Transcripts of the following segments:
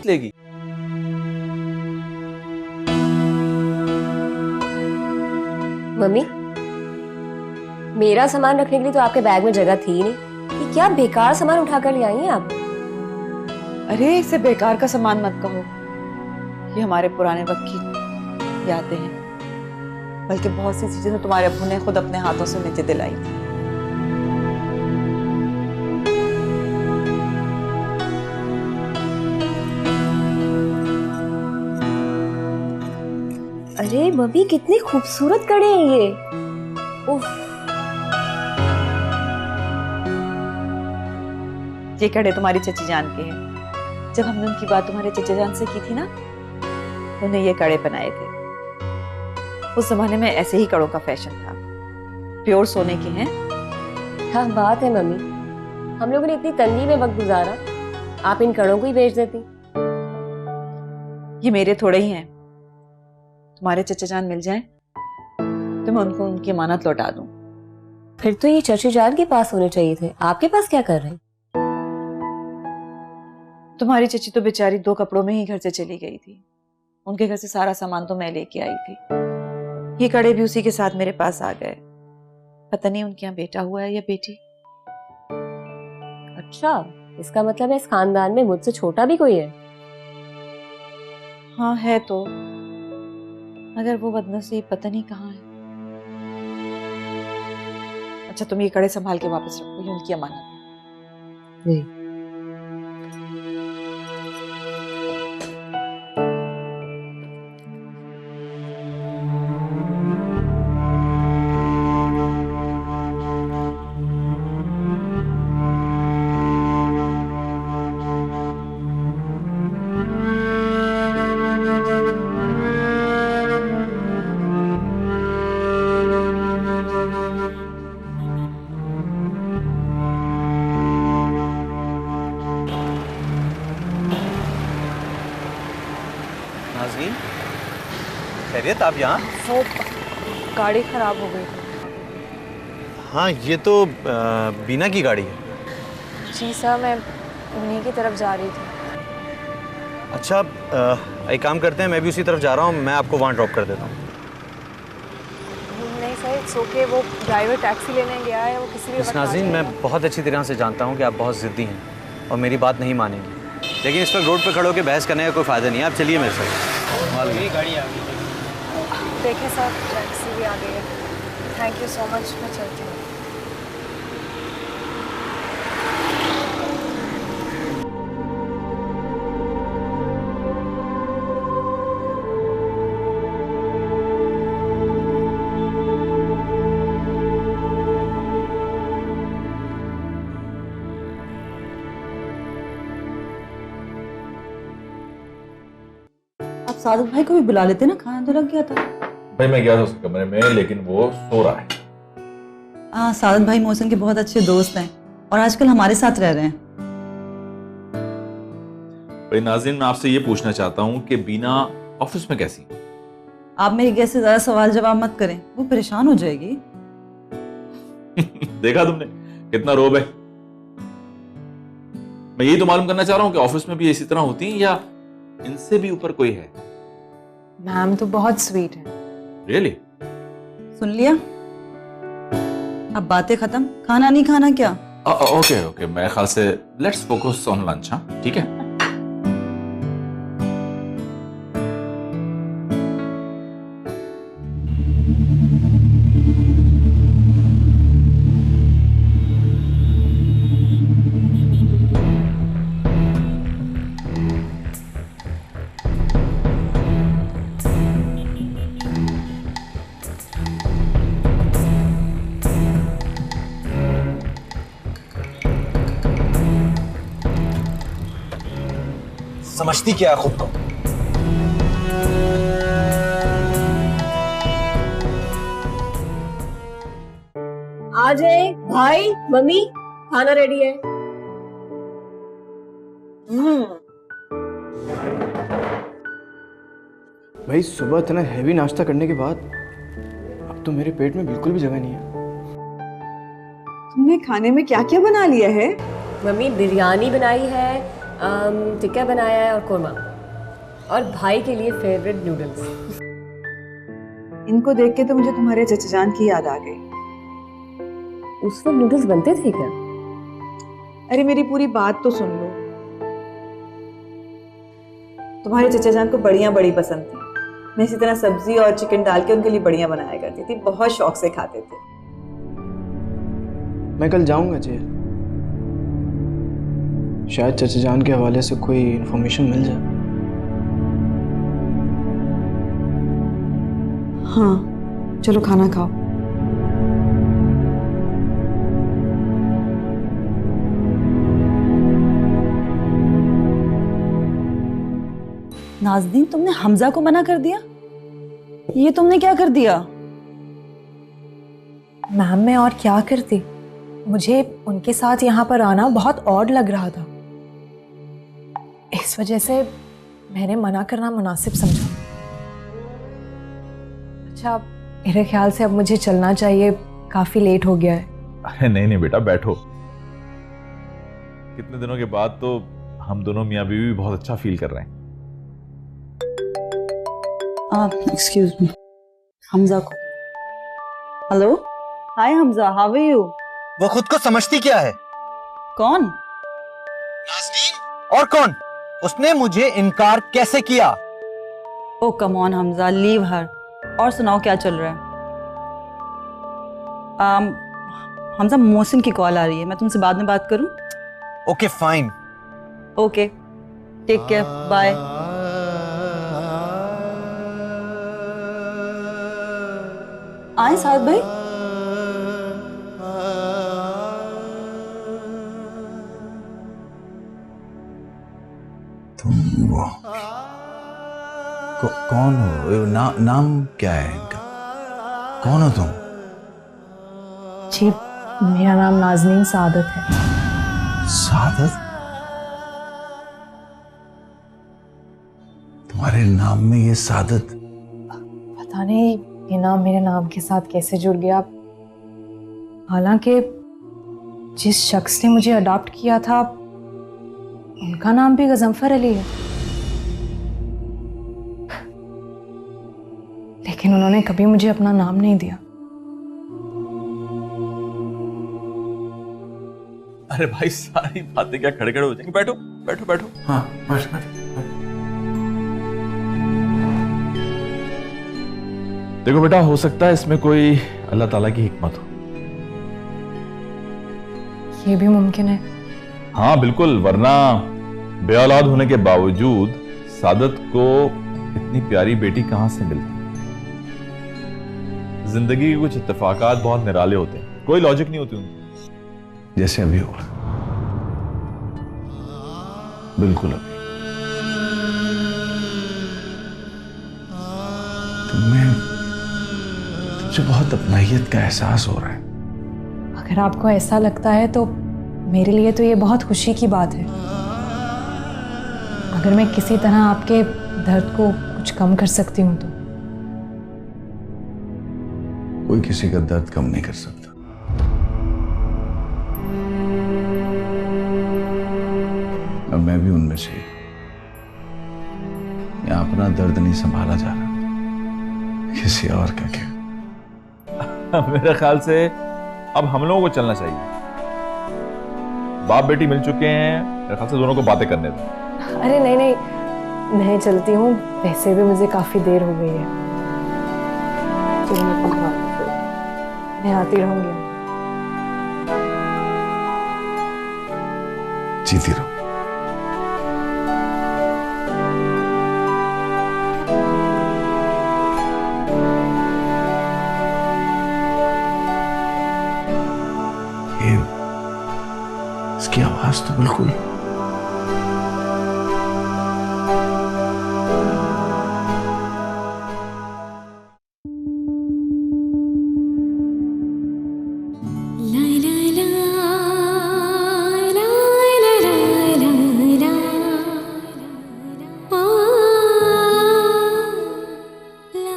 Rest लेगी। Mummy, मेरा सामान रखने के लिए तो आपके बैग में जगह थी ही नहीं। ये क्या बेकार सामान उठाकर ले आई हैं आप? अरे इसे बेकार का सामान मत कहो, ये हमारे पुराने वक्त की यादें हैं। बल्कि बहुत सी चीजें तो तुम्हारे अब्बू ने खुद अपने हाथों से मुझे दिलाई थी। अरे मम्मी, कितनी खूबसूरत कड़े हैं ये। उफ। ये कड़े तुम्हारी चची जान के हैं। जब हमने उनकी बात तुम्हारे चचा जान से की थी ना, तो उन्हें ये कड़े बनाए थे। उस जमाने में ऐसे ही कड़ों का फैशन था, प्योर सोने के हैं। क्या बात है मम्मी, हम लोगों ने इतनी तंगी में वक्त गुजारा, आप इन कड़ों को ही बेच देती। ये मेरे थोड़े ही हैं। तुम्हारे चचा जान मिल जाएं तो मैं उनको उनकी अमानत लौटा दूं। फिर तो ये चची जान के पास होने चाहिए थे, आपके पास क्या कर रहे हैं? तुम्हारी चची तो बेचारी 2 कपड़ों में ही घर से चली गई थी। उनके घर से सारा सामान तो मैं लेके आई थी। ये कड़े भी उसी के साथ मेरे पास आ गए। पता नहीं उनके यहाँ बेटा हुआ है या बेटी। अच्छा, इसका मतलब है इस खानदान में मुझसे छोटा भी कोई है? हाँ है तो, मगर वो बदनसीब पता नहीं कहाँ है। अच्छा तुम ये कड़े संभाल के वापस रखो, ये उनकी अमानत है। नाज़रीन, खैरियत? आप यहाँ? वो गाड़ी खराब हो गई। हाँ, ये तो बीना की गाड़ी है। जी सर, मैं उन्हीं की तरफ जा रही थी। अच्छा, एक काम करते हैं, मैं भी उसी तरफ जा रहा हूँ, मैं आपको वहाँ ड्रॉप कर देता हूँ। नहीं सर, इट्स ओके। वो ड्राइवर टैक्सी लेने गया है, वो किसी मिस नाज़रीन, मैं बहुत अच्छी तरह से जानता हूँ कि आप बहुत ज़िद्दी हैं और मेरी बात नहीं मानेंगी, लेकिन इस वक्त रोड पे खड़े होकर बहस करने का कोई फ़ायदा नहीं है। आप चलिए मेरे साथ। मेरी गाड़ी आ गई। देखें सर, टैक्सी भी आ गई है। थैंक यू सो मच, मैं चलती हूँ। आप सादिक भाई को भी बुला लेते ना, खाना तो लग गया था। भाई मैं गया था उसके कमरे में, लेकिन वो सो रहा है। हाँ, सादिक भाई मोहसिन के बहुत अच्छे दोस्त हैं और आजकल हमारे साथ रह रहे हैं। भाई नाज़रीन, मैं आपसे ये पूछना चाहता हूँ कि बीना ऑफिस में कैसी? आप मेरी गेस्ट से ज्यादा सवाल जवाब मत करें, वो परेशान हो जाएगी। देखा तुमने कितना रोब है। मैं यही तो मालूम करना चाह रहा हूँ कि ऑफिस में भी इसी तरह होती हैं या इनसे भी ऊपर कोई है? मैम तो बहुत स्वीट है। रियली? सुन लिया? अब बातें खत्म, खाना नहीं खाना क्या? ओके ओके, मेरे ख्याल से लेट्स फोकस ऑन लंच। हाँ ठीक है। समझती क्या है खुद को? आ जाए भाई, मम्मी, खाना रेडी है। भाई सुबह इतना हैवी नाश्ता करने के बाद अब तो मेरे पेट में बिल्कुल भी जगह नहीं है। तुमने खाने में क्या क्या बना लिया है? मम्मी बिरयानी बनाई है, टिक्का बनाया है और कोरमा, और भाई के लिए फेवरेट नूडल्स। इनको देख के तो मुझे तुम्हारे चचा जान की याद आ गई। उस वक्त नूडल्स बनते थे क्या? अरे मेरी पूरी बात तो सुन लो। तुम्हारे चचा जान को बड़ियाँ बड़ी पसंद थी। मैं इसी तरह सब्जी और चिकन डाल के उनके लिए बड़ियाँ बनाया करती थी, बहुत शौक से खाते थे। मैं कल जाऊंगा जेल, शायद चचा जान के हवाले से कोई इन्फॉर्मेशन मिल जाए। हाँ चलो खाना खाओ। नाज़नीन, तुमने हमजा को मना कर दिया? ये तुमने क्या कर दिया? मैम मैं और क्या करती, मुझे उनके साथ यहाँ पर आना बहुत ऑड लग रहा था, इस वजह से मैंने मना करना मुनासिब समझा। अच्छा मेरे ख्याल से अब मुझे चलना चाहिए, काफी लेट हो गया है। अरे नहीं नहीं बेटा, बैठो। कितने दिनों के बाद तो हम दोनों मियाँ बीवी भी बहुत अच्छा फील कर रहे हैं। एक्सक्यूज मी, हमजा को। Hello, hi Hamza, how are you? वो खुद को समझती क्या है? कौन? नाज़नीन। और कौन? उसने मुझे इनकार कैसे किया? Oh come on Hamza, leave her. और सुनाओ क्या चल रहा है? हमजा, मोहसिन की कॉल आ रही है, मैं तुमसे बाद में बात करूं? Okay fine. Okay, take care, bye. आए साद भाई। तुम वो कौन हो? नाम क्या है इनका? कौन हो तुम? जी मेरा नाम नाज़नीन सादत है। सादत? तुम्हारे नाम में ये सादत? पता नहीं ये नाम मेरे नाम के साथ कैसे जुड़ गया, हालांकि जिस शख्स ने मुझे अडॉप्ट किया था उनका नाम भी गजनफर अली है, लेकिन उन्होंने कभी मुझे अपना नाम नहीं दिया। अरे भाई सारी बातें क्या खड़े खड़े हो जाएंगे, बैठो बैठो बैठो। हाँ बैठ बैठ। देखो बेटा, हो सकता है इसमें कोई अल्लाह ताला की हिकमत हो। ये भी मुमकिन है। हाँ बिल्कुल, वरना बे औलाद होने के बावजूद सादत को इतनी प्यारी बेटी कहां से मिलती? जिंदगी के कुछ इत्तेफाकात बहुत निराले होते हैं, कोई लॉजिक नहीं होती उनकी। जैसे अभी हुआ, बिल्कुल अभी। तुझे बहुत अपनाहियत का एहसास हो रहा है। अगर आपको ऐसा लगता है तो मेरे लिए तो ये बहुत खुशी की बात है। अगर मैं किसी तरह आपके दर्द को कुछ कम कर सकती हूँ तो। कोई किसी का दर्द कम नहीं कर सकता। और मैं भी उनमें से। यहाँ अपना दर्द नहीं संभाला जा रहा, किसी और का क्या। मेरे ख्याल से अब हम लोगों को चलना चाहिए। बाप बेटी मिल चुके हैं, मेरे ख्याल से दोनों को बातें करने दो। अरे नहीं नहीं, मैं चलती हूँ, वैसे भी मुझे काफी देर हो गई है। चलो मैं आती रहूंगी। जीती रहो। इसकी आवाज तो बिल्कुल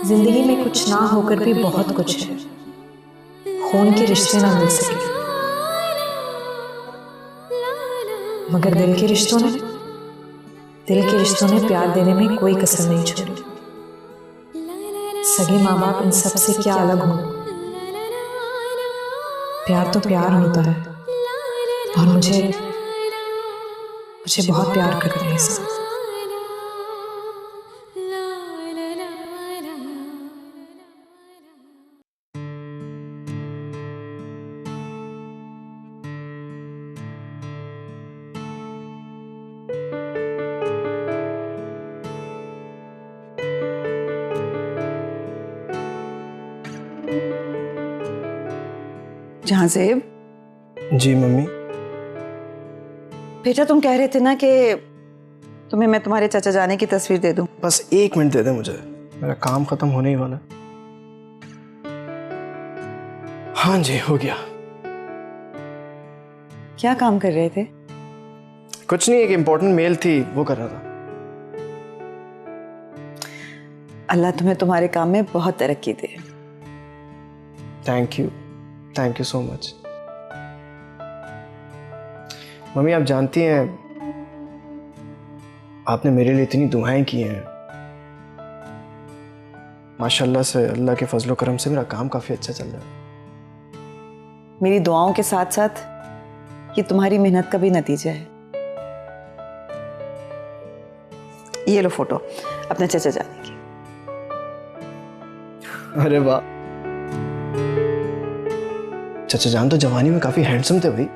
जिंदगी में कुछ ना होकर भी बहुत कुछ है। खून के रिश्ते ना मिल सके, मगर दिल के रिश्तों ने दिल के रिश्तों में प्यार देने में कोई कसर नहीं छोड़ी। सगे माँ बाप इन सब से क्या अलग हो, प्यार तो प्यार होता है और मुझे बहुत प्यार करते हैं सब। जहांजेब, जी मम्मी। बेटा तुम कह रहे थे ना कि तुम्हें मैं तुम्हारे चाचा जाने की तस्वीर दे दूं। बस 1 मिनट दे दे मुझे, मेरा काम खत्म होने ही वाला। हाँ जी, हो गया। क्या काम कर रहे थे? कुछ नहीं, एक इम्पोर्टेंट मेल थी वो कर रहा था। अल्लाह तुम्हें तुम्हारे काम में बहुत तरक्की दे। Thank you so much. Mummy आप जानती हैं आपने मेरे लिए इतनी दुआएं की हैं। माशाल्लाह से अल्लाह के फजलो करम से मेरा काम काफी अच्छा चल रहा है। मेरी दुआओं के साथ साथ ये तुम्हारी मेहनत का भी नतीजा है। ये लो फोटो अपने चाचा जाने की। अरे वाह, चाचा जान तो जवानी में काफी हैंडसम थे भाई।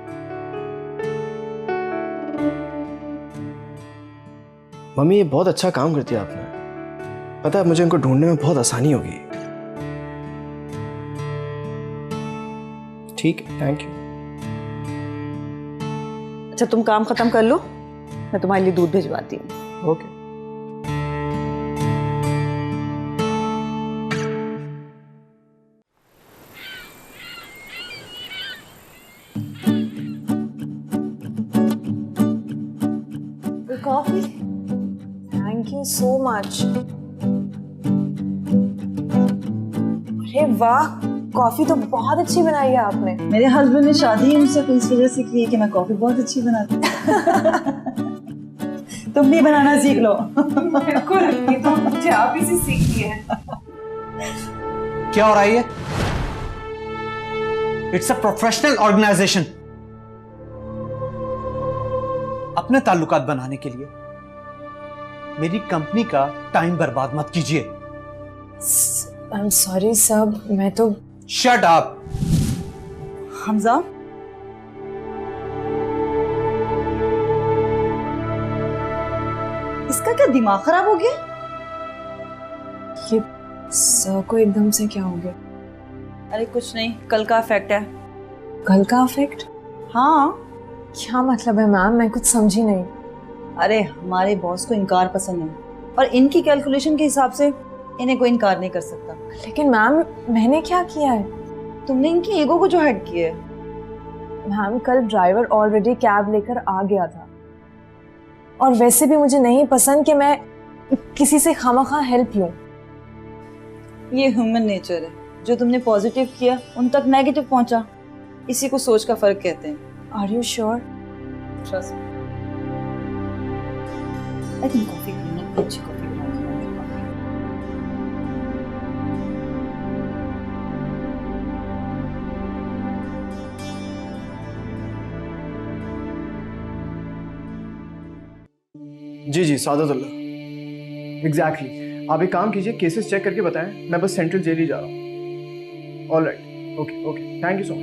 मम्मी ये बहुत अच्छा काम करती है आपने, पता है मुझे इनको ढूंढने में बहुत आसानी होगी। ठीक है, थैंक यू। अच्छा तुम काम खत्म कर लो, मैं तुम्हारे लिए दूध भिजवाती हूँ। Okay. Coffee, thank you so much. अरे वाह, कॉफी तो बहुत अच्छी बनाई है आपने। मेरे हस्बैंड ने शादी ही मुझसे इस वजह से की है कि मैं कॉफी बहुत अच्छी बनाती हूँ। तुम भी बनाना सीख लो। बिल्कुल, ये तो मुझे आप ही से सीखी है। क्या हो रहा है ये? It's a professional organisation. अपने ताल्लुकात बनाने के लिए मेरी कंपनी का टाइम बर्बाद मत कीजिए। आई एम सॉरी सब, मैं तो। Shut up. हमजा, इसका क्या दिमाग खराब हो गया? ये सर को एकदम से क्या हो गया? अरे कुछ नहीं, कल का इफेक्ट है। कल का इफेक्ट? हाँ। क्या मतलब है मैम, मैं कुछ समझी नहीं। अरे हमारे बॉस को इनकार पसंद नहीं और इनकी कैलकुलेशन के हिसाब से इन्हें कोई इनकार नहीं कर सकता। लेकिन मैम मैंने क्या किया है? तुमने इनकी ईगो को जो हर्ट किया है। मैम कल ड्राइवर ऑलरेडी कैब लेकर आ गया था और वैसे भी मुझे नहीं पसंद कि मैं किसी से खामखा हेल्प लूं। ये ह्यूमन नेचर है, जो तुमने पॉजिटिव किया उन तक नेगेटिव पहुंचा, इसी को सोच का फर्क कहते हैं। Are you sure? Trust me. I think coffee पीना, अच्छी कॉफी जी सादतुल्लाह, एग्जैक्टली। आप एक काम कीजिए, केसेस चेक करके बताएं, मैं बस सेंट्रल जेल ही जा रहा हूँ। All right, okay, thank you so much.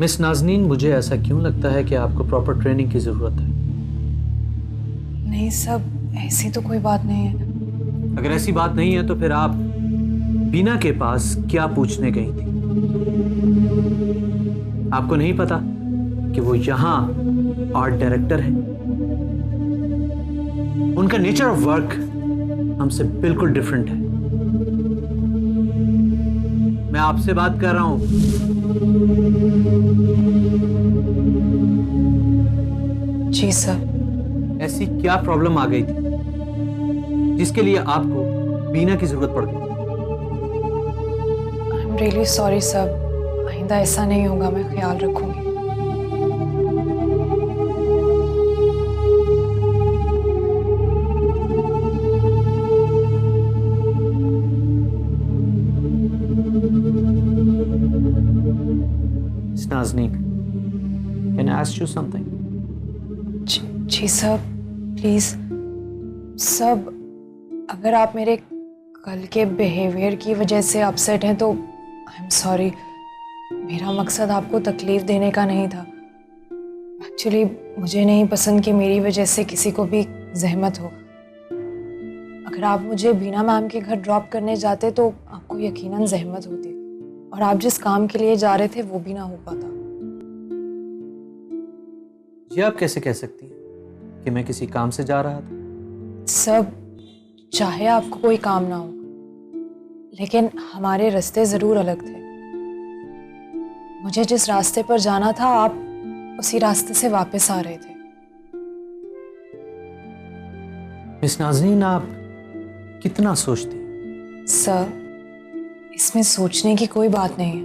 Miss Nazneen, मुझे ऐसा क्यों लगता है कि आपको प्रॉपर ट्रेनिंग की ज़रूरत है? नहीं सब, ऐसी तो कोई बात नहीं है। अगर ऐसी बात नहीं है तो फिर आप बीना के पास क्या पूछने गई थी? आपको नहीं पता कि वो यहाँ आर्ट डायरेक्टर है? उनका नेचर ऑफ वर्क हमसे बिल्कुल डिफरेंट है। मैं आपसे बात कर रहा हूं। जी सर। ऐसी क्या प्रॉब्लम आ गई थी जिसके लिए आपको बीना की जरूरत पड़ गई? I am really sorry sir, आइंदा ऐसा नहीं होगा, मैं ख्याल रखूंगी। Nazneen, can I ask you something? जी सर, प्लीज सब, अगर आप मेरे कल के बिहेवियर की वजह से अपसेट हैं तो आई एम सॉरी। मेरा मकसद आपको तकलीफ देने का नहीं था। एक्चुअली मुझे नहीं पसंद कि मेरी वजह से किसी को भी जहमत हो। अगर आप मुझे बीना मैम के घर ड्रॉप करने जाते तो आपको यकीनन जहमत होती, और आप जिस काम के लिए जा रहे थे वो भी ना हो पाता। ये आप कैसे कह सकती हैं कि मैं किसी काम से जा रहा था? सब, चाहे आपको कोई काम ना हो, लेकिन हमारे रास्ते जरूर अलग थे। मुझे जिस रास्ते पर जाना था आप उसी रास्ते से वापस आ रहे थे। मिस नाज़नीन, आप कितना सोचती? सर, इसमें सोचने की कोई बात नहीं है।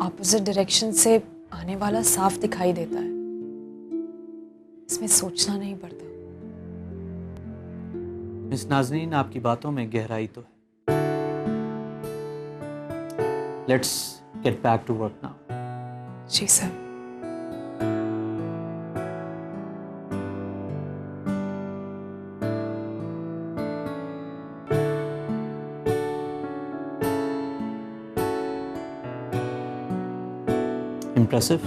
ऑपोजिट डायरेक्शन से आने वाला साफ दिखाई देता है, इसमें सोचना नहीं पड़ता। मिस नाज़नीन, आपकी बातों में गहराई तो है। Let's get back to work now. जी sir. Impressive.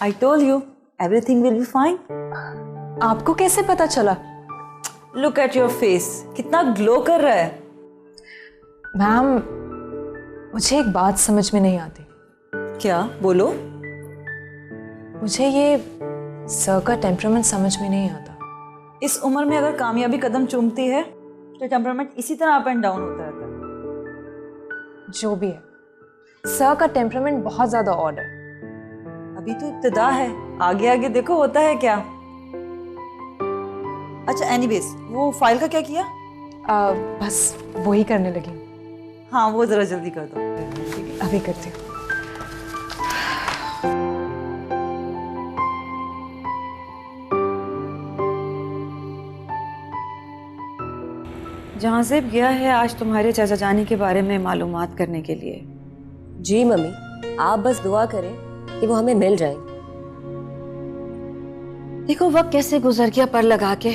I told you everything will be fine. आपको कैसे पता चला? Look at your face, कितना ग्लो कर रहा है। मैम, मुझे एक बात समझ में नहीं आती। क्या? बोलो। मुझे ये सर का टेम्परामेंट समझ में नहीं आता। इस उम्र में अगर कामयाबी कदम चूमती है तो टेम्परामेंट इसी तरह अप एंड डाउन होता रहता है। जो भी है, सर का टेम्परामेंट बहुत ज्यादा ऑड है। अभी तो इब्तिदा है, आगे आगे देखो होता है क्या। अच्छा, एनीवेज, वो फाइल का क्या किया? बस वही करने लगी। हाँ, वो जरा जल्दी कर दो। अभी करती हूँ। जहाँ से गया है आज तुम्हारे चाचा जाने के बारे में मालूमात करने के लिए। जी मम्मी, आप बस दुआ करें कि वो हमें मिल जाए। देखो वक्त कैसे गुजर गया, पर लगा के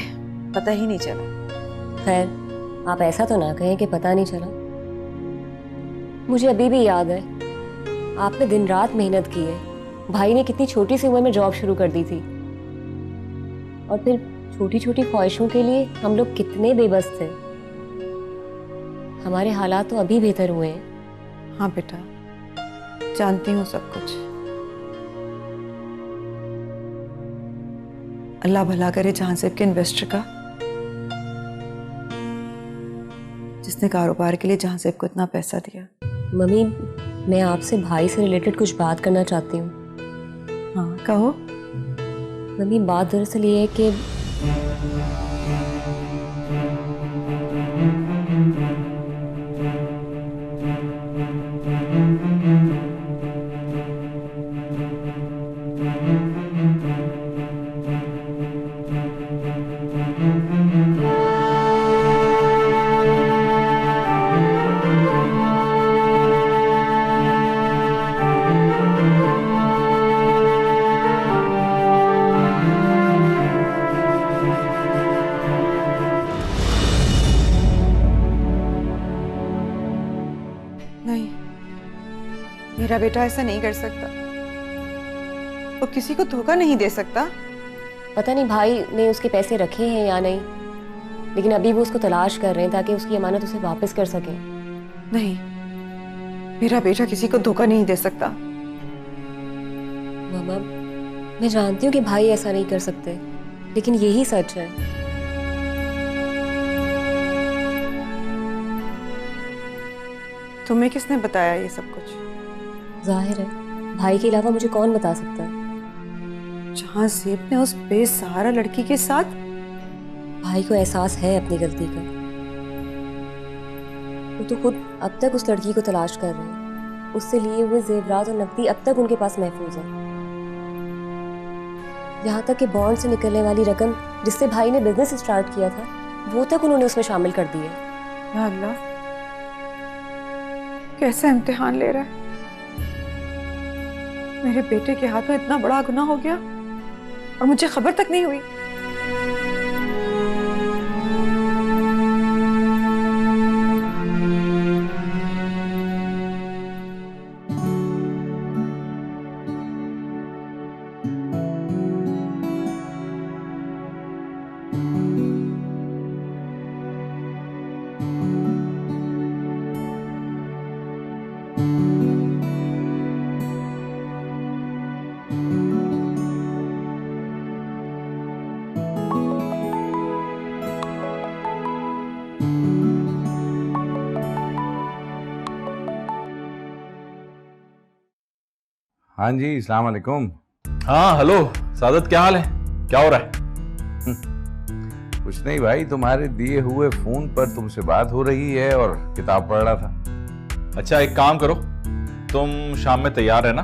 पता ही नहीं चला। खैर, आप ऐसा तो ना कहें कि पता नहीं चला। मुझे अभी भी याद है, आपने दिन रात मेहनत की है। भाई ने कितनी छोटी सी उम्र में जॉब शुरू कर दी थी, और फिर छोटी छोटी ख्वाहिशों के लिए हम लोग कितने बेबस थे। हमारे हालात तो अभी बेहतर हुए हैं। हाँ बेटा, जानती हूँ सब कुछ। अल्लाह भला करे जहांसेब के इन्वेस्टर का, जिसने कारोबार के लिए जहांसेब को इतना पैसा दिया। मम्मी, मैं आपसे भाई से रिलेटेड कुछ बात करना चाहती हूँ। हाँ कहो। मम्मी, बात दरअसल ये है कि नहीं, मेरा बेटा ऐसा नहीं कर सकता। वो किसी को धोखा नहीं दे सकता। पता नहीं भाई ने उसके पैसे रखे हैं या नहीं, लेकिन अभी वो उसको तलाश कर रहे हैं ताकि उसकी अमानत उसे वापस कर सके। नहीं, मेरा बेटा किसी को धोखा नहीं दे सकता। मामा, मैं जानती हूँ कि भाई ऐसा नहीं कर सकते, लेकिन यही सच है। तुम्हें किसने बताया ये सब कुछ? जाहिर है, भाई के अलावा मुझे कौन बता सकता है। जहां ज़ेब ने उस बेसहारा लड़की के साथ। भाई को एहसास है अपनी गलती का। वो तो खुद अब तक उस लड़की को तलाश कर रहे हैं। उससे लिए हुए जेवरात और नकदी अब तक उनके पास महफूज है। यहाँ तक कि बॉन्ड से निकलने वाली रकम जिससे भाई ने बिजनेस स्टार्ट किया था, वो तक उन्होंने उसमें शामिल कर दी है। या अल्लाह, कैसा इम्तिहान ले रहा है। मेरे बेटे के हाथ में इतना बड़ा गुनाह हो गया और मुझे खबर तक नहीं हुई। हाँ जी, अस्सलाम वालेकुम। हाँ हेलो सादत, क्या हाल है? क्या हो रहा है? कुछ नहीं भाई, तुम्हारे दिए हुए फोन पर तुमसे बात हो रही है और किताब पढ़ रहा था। अच्छा एक काम करो, तुम शाम में तैयार रहना,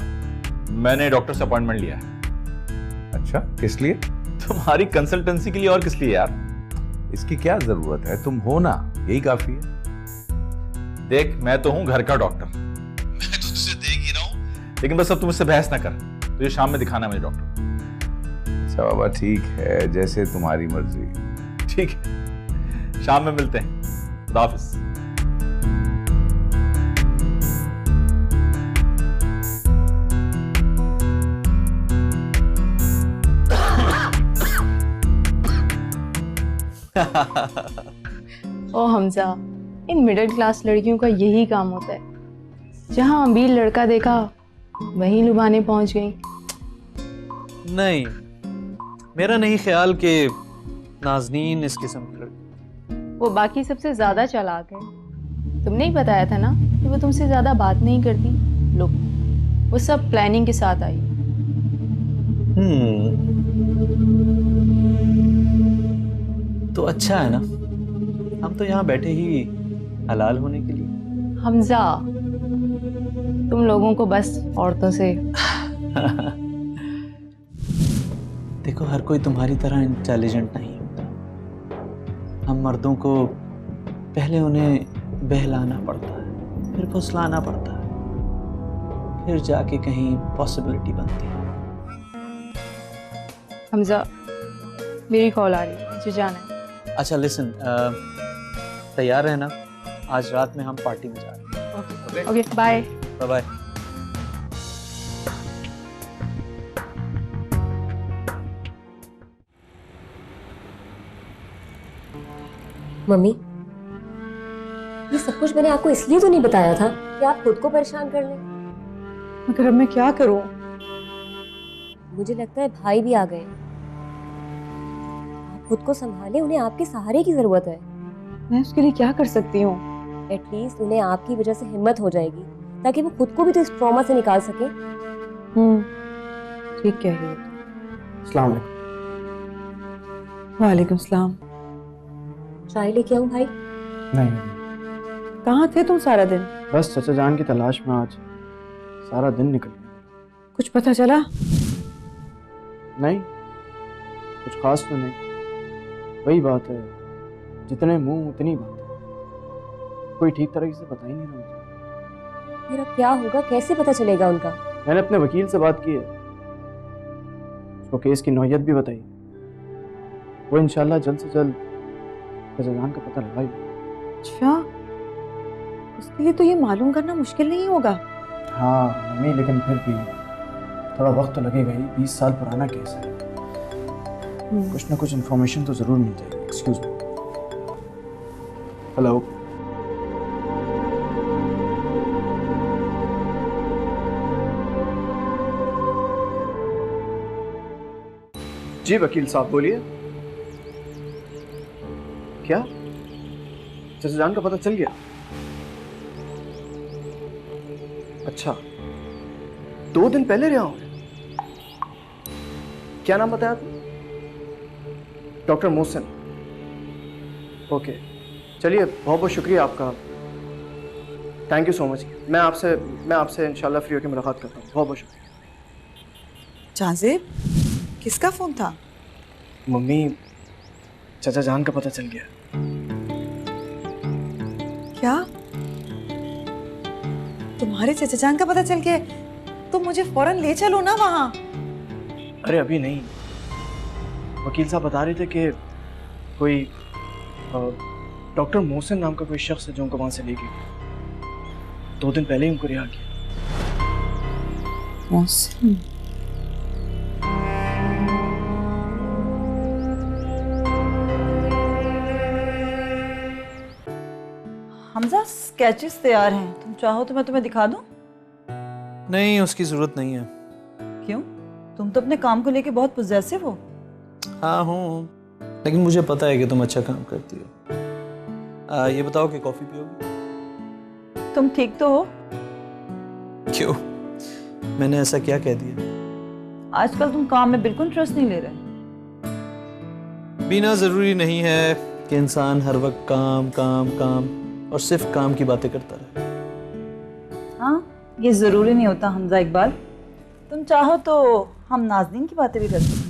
मैंने डॉक्टर से अपॉइंटमेंट लिया है। अच्छा, किस लिए? तुम्हारी कंसल्टेंसी के लिए, और किस लिए यार? इसकी क्या जरूरत है, तुम हो ना, यही काफी है। देख, मैं तो हूं घर का डॉक्टर, मैं तो तुझसे देख ही रहा हूं, लेकिन बस अब तुम इससे बहस ना कर। तो ये शाम में दिखाना मुझे डॉक्टर। अच्छा बाबा, ठीक है, जैसे तुम्हारी मर्जी। ठीक है, शाम में मिलते हैं। खुदा हाफिज। ओ हमजा, इन मिडिल क्लास लड़कियों का यही काम होता है। जहां अमीर लड़का देखा वहीं लुभाने पहुंच गई। नहीं, मेरा नहीं ख्याल कि नाज़नीन इस किस्म की लड़की। वो बाकी सबसे ज्यादा चालाक है। तुमने ही बताया था ना कि वो तुमसे ज्यादा बात नहीं करती। लो, वो सब प्लानिंग के साथ आई। तो अच्छा है ना, हम तो यहाँ बैठे ही हलाल होने के लिए। हमजा, तुम लोगों को बस औरतों से देखो, हर कोई तुम्हारी तरह इंटेलिजेंट नहीं होता। हम मर्दों को पहले उन्हें बहलाना पड़ता है, फिर फुसलाना पड़ता है, फिर जाके कहीं पॉसिबिलिटी बनती है। हमजा, मेरी कॉल आ रही है, मुझे जाना है। अच्छा लिसन, तैयार रहना, आज रात में हम पार्टी में जा रहे हैं। Okay, bye bye bye. मम्मी, ये सब कुछ मैंने आपको इसलिए तो नहीं बताया था कि आप खुद को परेशान कर लें। मगर अब मैं क्या करूं? मुझे लगता है भाई भी आ गए। आप खुद को संभालें, उन्हें आपके सहारे की जरूरत है। मैं उसके लिए क्या कर सकती हूँ? एटलीस्ट उन्हें आपकी वजह से हिम्मत हो जाएगी, ताकि वो खुद को भी तो इस ट्रॉमा से निकाल सके। ठीक कह रही हो। अस्सलाम वालेकुम। वालेकुम सलाम। चाय लेके आऊं भाई? नहीं, कहाँ थे तुम सारा दिन? बस चचा जान की तलाश में आज सारा दिन निकल गया। कुछ पता चला? नहीं, कुछ खास तो नहीं। वही बात है, जितने मुंह उतनी बात है। कोई ठीक तरीके से बता ही नहीं रहा मुझे। फिर अब क्या होगा, कैसे पता चलेगा उनका? मैंने अपने वकील से बात की है, उसको केस की नौयत भी बताई। वो इंशाल्लाह जल्द से जल्द जान का पता लगाएगा। अच्छा, उसके लिए तो ये मालूम करना मुश्किल नहीं होगा। हाँ मम्मी, लेकिन फिर भी थोड़ा वक्त तो लगेगा ही। 20 साल पुराना केस है। कुछ ना कुछ इन्फॉर्मेशन तो जरूर मिल जाएगी। Excuse me. हेलो। जी वकील साहब बोलिए। क्या चाचा जान का पता चल गया? अच्छा, 2 दिन पहले रहा हूं। क्या नाम बताया आपने? डॉक्टर मोहसिन। ओके, चलिए बहुत बहुत शुक्रिया आपका, थैंक यू सो मच। मैं आपसे इंशाल्लाह फ्री होकर मुलाकात करता हूँ। बहुत बहुत शुक्रिया। जाजिब, किसका फोन था? मम्मी, चाचा जान का पता चल गया। क्या तुम्हारे चचा जान का पता चल गया? तो मुझे फौरन ले चलो ना वहां। अरे अभी नहीं, वकील साहब बता रहे थे कि कोई डॉक्टर मोहसिन नाम का कोई शख्स है जो उनको वहां से ले गया। 2 दिन पहले ही उनको रिहा किया। मोहसिन? हमजा, स्केचेस तैयार हैं, तुम चाहो तो मैं तुम्हें दिखा दूं? नहीं, उसकी जरूरत नहीं है। क्यों? तुम तो अपने काम को लेके बहुत पोजेसिव हो। हाँ हूँ, लेकिन मुझे पता है कि तुम अच्छा काम करती हो। ये बताओ कि कॉफी पियोगी? तुम ठीक तो हो? क्यों, मैंने ऐसा क्या कह दिया? आजकल तुम काम में बिल्कुल इंटरेस्ट नहीं ले रहे। बिना जरूरी नहीं है कि इंसान हर वक्त काम काम काम और सिर्फ काम की बातें करता रहे। हाँ, ये जरूरी नहीं होता हमजा इकबाल। तुम चाहो तो हम नाज़नीन की बातें भी कर सकते हैं।